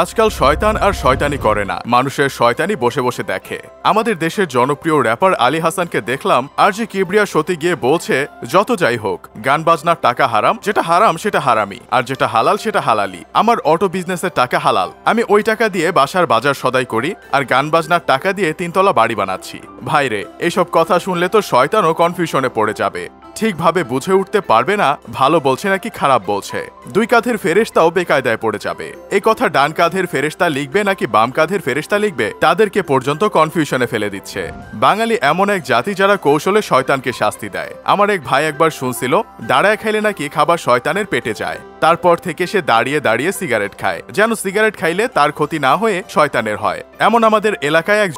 আজকাল শয়তান আর শয়তানি করে না, মানুষের শয়তানি বসে বসে দেখে। আমাদের দেশের জনপ্রিয় র্যাপার আলী হাসানকে দেখলাম আরজি কিবরিয়া শোতে গিয়ে বলছে, যত যাই হোক গান বাজনার টাকা হারাম, যেটা হারাম সেটা হারামি, আর যেটা হালাল সেটা হালালি। আমার অটো বিজনেসের টাকা হালাল, আমি ওই টাকা দিয়ে বাসার বাজার সদাই করি, আর গান বাজনার টাকা দিয়ে 3 তলা বাড়ি বানাচ্ছি। ভাইরে, এসব কথা শুনলে তো শয়তানও কনফিউশনে পড়ে যাবে, ঠিকভাবে বুঝে উঠতে পারবে না ভালো বলছে নাকি খারাপ বলছে। 2 কাঁধের ফেরেশতাও বেকায়দায় পড়ে যাবে। এই কথা ডান কাঁধের ফেরেশতা লিখবে নাকি বাম কাঁধের ফেরেশতা লিখবে, তাদেরকে পর্যন্ত কনফিউশনে ফেলে দিচ্ছে। বাঙালি এমন এক জাতি যারা কৌশলে শয়তানকে শাস্তি দেয়। আমার এক ভাই একবার শুনছিল দাঁড়ায় খাইলে নাকি খাবার শয়তানের পেটে যায়। তারপর থেকে সে দাঁড়িয়ে দাঁড়িয়ে সিগারেট খায়, যেন সিগারেট খাইলে তার ক্ষতি না হয়ে শয়তানের হয়। এমন আমাদের এলাকায় এক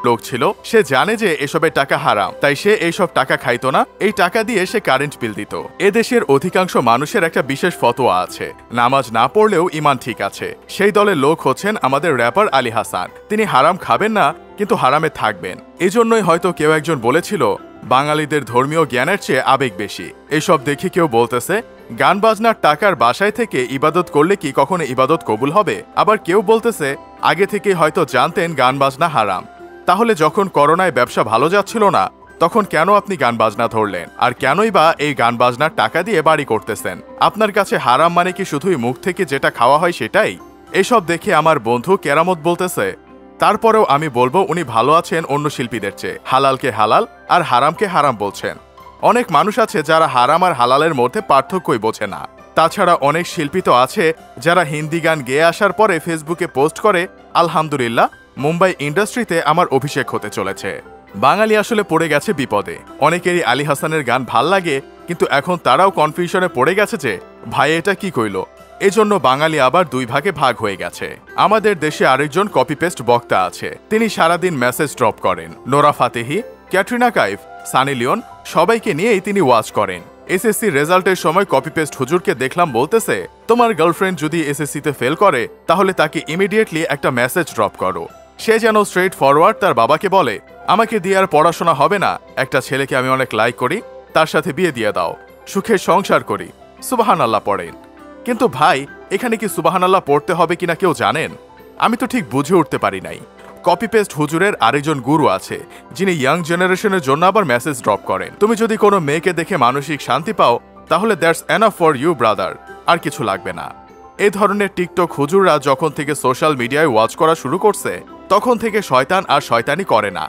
লোক ছিল, সে জানে যে এসবের টাকা হারাম, তাই সে এইসব টাকা খাইতো না, এই টাকা দিয়ে সে কারেন্ট বিল দিত। এদেশের অধিকাংশ মানুষের একটা বিশেষ ফতোয়া আছে, নামাজ না পড়লেও ইমান ঠিক আছে। সেই দলের লোক হচ্ছেন আমাদের র্যাপার আলী হাসান। তিনি হারাম খাবেন না, কিন্তু হারামে থাকবেন। এজন্যই হয়তো কেউ একজন বলেছিল, বাঙালিদের ধর্মীয় জ্ঞানের চেয়ে আবেগ বেশি। এইসব দেখে কেউ বলতেছে, গান বাজনার টাকার বাসায় থেকে ইবাদত করলে কি কখনো ইবাদত কবুল হবে? আবার কেউ বলতেছে, আগে থেকে হয়তো জানতেন গান বাজনা হারাম, তাহলে যখন করোনায় ব্যবসা ভালো যাচ্ছিল না, তখন কেন আপনি গান বাজনা ধরলেন? আর কেনই বা এই গান বাজনার টাকা দিয়ে বাড়ি করতেছেন? আপনার কাছে হারাম মানে কি শুধুই মুখ থেকে যেটা খাওয়া হয় সেটাই? এসব দেখে আমার বন্ধু কেরামত বলতেছে, তারপরেও আমি বলবো উনি ভালো আছেন অন্য শিল্পীদের চেয়ে। হালালকে হালাল আর হারামকে হারাম বলছেন। অনেক মানুষ আছে যারা হারাম আর হালালের মধ্যে পার্থক্যই বোঝে না। তাছাড়া অনেক শিল্পী তো আছে যারা হিন্দি গান গেয়ে আসার পরে ফেসবুকে পোস্ট করে, আলহামদুলিল্লাহ, মুম্বাই ইন্ডাস্ট্রিতে আমার অভিষেক হতে চলেছে। বাঙালি আসলে পড়ে গেছে বিপদে। অনেকেরই আলী হাসানের গান ভাল লাগে, কিন্তু এখন তারাও কনফিউশনে পড়ে গেছে যে ভাই এটা কি কইল। এজন্য বাঙালি আবার 2 ভাগে ভাগ হয়ে গেছে। আমাদের দেশে আরেকজন কপি পেস্ট বক্তা আছে, তিনি সারাদিন মেসেজ ড্রপ করেন। নোরা ফাতেহি, ক্যাটরিনা কাইফ, সানি লিওন সবাইকে নিয়েই তিনি ওয়াচ করেন। এসএসসি রেজাল্টের সময় কপি পেস্ট হুজুরকে দেখলাম বলতেছে, তোমার গার্লফ্রেন্ড যদি এসএসসিতে ফেল করে তাহলে তাকে ইমিডিয়েটলি একটা মেসেজ ড্রপ করো। সে যেন স্ট্রেট ফরওয়ার্ড তার বাবাকে বলে, আমাকে দিয়ে আর পড়াশোনা হবে না, একটা ছেলেকে আমি অনেক লাইক করি, তার সাথে বিয়ে দিয়ে দাও, সুখে সংসার করি, সুবহানাল্লাহ পড়েন। কিন্তু ভাই, এখানে কি সুবহানাল্লাহ পড়তে হবে কিনা কেউ জানেন? আমি তো ঠিক বুঝে উঠতে পারি নাই। কপি পেস্ট হুজুরের আরেকজন গুরু আছে, যিনি ইয়াং জেনারেশনের জন্য আবার মেসেজ ড্রপ করেন। তুমি যদি কোনো মেয়েকে দেখে মানসিক শান্তি পাও, তাহলে that's enough for you brother, আর কিছু লাগবে না। এই ধরনের টিকটক হুজুররা যখন থেকে সোশ্যাল মিডিয়ায় ওয়াচ করা শুরু করছে, তখন থেকে শয়তান আর শয়তানি করে না।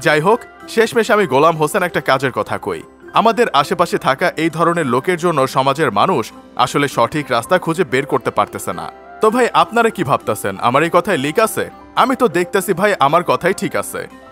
যাই হোক, শেষমেশ আমি গোলাম হোসেন একটা কাজের কথা কই। আমাদের আশেপাশে থাকা এই ধরনের লোকের জন্য সমাজের মানুষ আসলে সঠিক রাস্তা খুঁজে বের করতে পারতেছে না। তো ভাই, আপনারা কি ভাবতেছেন? আমার এই কথায় লিক আছে? আমি তো দেখতেছি ভাই আমার কথাই ঠিক আছে।